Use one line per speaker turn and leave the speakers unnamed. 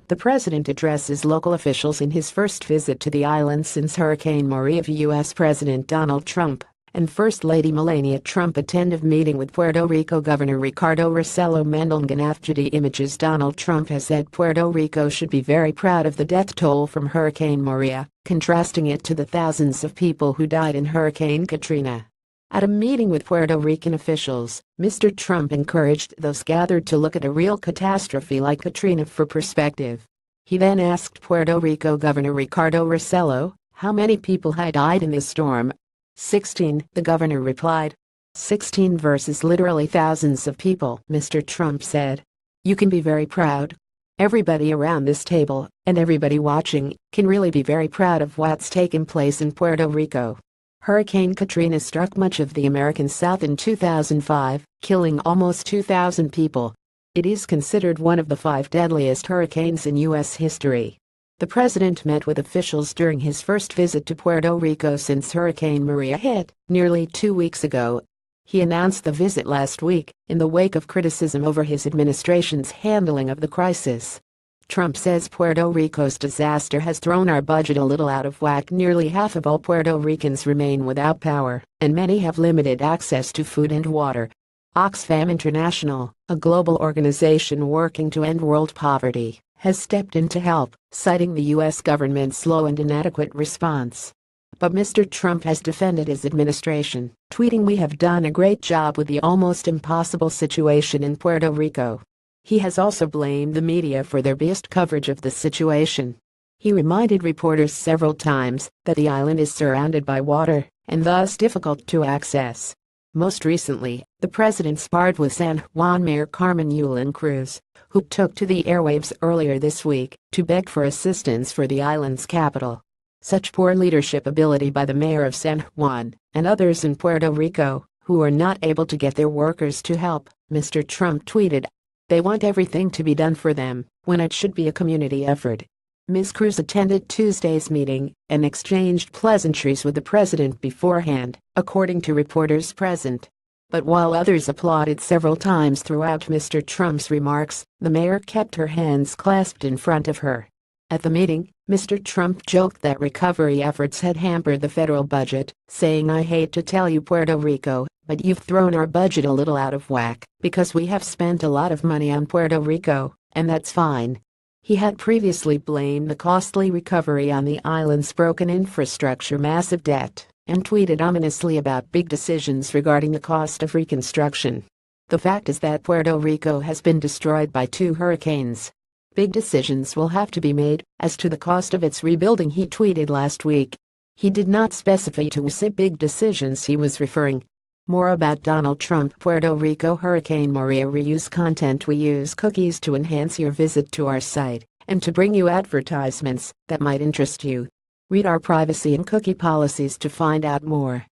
The president addresses local officials in his first visit to the island since Hurricane Maria. U.S. President Donald Trump and First Lady Melania Trump attend a meeting with Puerto Rico Governor Ricardo Rossello Mendongan. After the images, Donald Trump has said Puerto Rico should be very proud of the death toll from Hurricane Maria, contrasting it to the thousands of people who died in Hurricane Katrina. At a meeting with Puerto Rican officials, Mr. Trump encouraged those gathered to look at a real catastrophe like Katrina for perspective. He then asked Puerto Rico Governor Ricardo Rossello how many people had died in this storm. 16, the governor replied. 16 versus literally thousands of people, Mr. Trump said. You can be very proud. Everybody around this table, and everybody watching, can really be very proud of what's taken place in Puerto Rico. Hurricane Katrina struck much of the American South in 2005, killing almost 2,000 people. It is considered one of the 5 deadliest hurricanes in U.S. history. The president met with officials during his first visit to Puerto Rico since Hurricane Maria hit, nearly 2 weeks ago. He announced the visit last week, in the wake of criticism over his administration's handling of the crisis. Trump says Puerto Rico's disaster has thrown our budget a little out of whack. Nearly half of all Puerto Ricans remain without power, and many have limited access to food and water. Oxfam International, a global organization working to end world poverty, has stepped in to help, citing the U.S. government's slow and inadequate response. But Mr. Trump has defended his administration, tweeting, "We have done a great job with the almost impossible situation in Puerto Rico." He has also blamed the media for their biased coverage of the situation. He reminded reporters several times that the island is surrounded by water and thus difficult to access. Most recently, the president sparred with San Juan Mayor Carmen Yulín Cruz, who took to the airwaves earlier this week to beg for assistance for the island's capital. Such poor leadership ability by the mayor of San Juan and others in Puerto Rico, who are not able to get their workers to help, Mr. Trump tweeted. They want everything to be done for them, when it should be a community effort. Ms. Cruz attended Tuesday's meeting and exchanged pleasantries with the president beforehand, according to reporters present. But while others applauded several times throughout Mr. Trump's remarks, the mayor kept her hands clasped in front of her. At the meeting, Mr. Trump joked that recovery efforts had hampered the federal budget, saying, "I hate to tell you, Puerto Rico, but you've thrown our budget a little out of whack, because we have spent a lot of money on Puerto Rico, and that's fine." He had previously blamed the costly recovery on the island's broken infrastructure, massive debt, and tweeted ominously about big decisions regarding the cost of reconstruction. The fact is that Puerto Rico has been destroyed by 2 hurricanes. Big decisions will have to be made as to the cost of its rebuilding, he tweeted last week. He did not specify to what big decisions he was referring. More about Donald Trump. Puerto Rico Hurricane Maria. Reuse content. We use cookies to enhance your visit to our site and to bring you advertisements that might interest you. Read our privacy and cookie policies to find out more.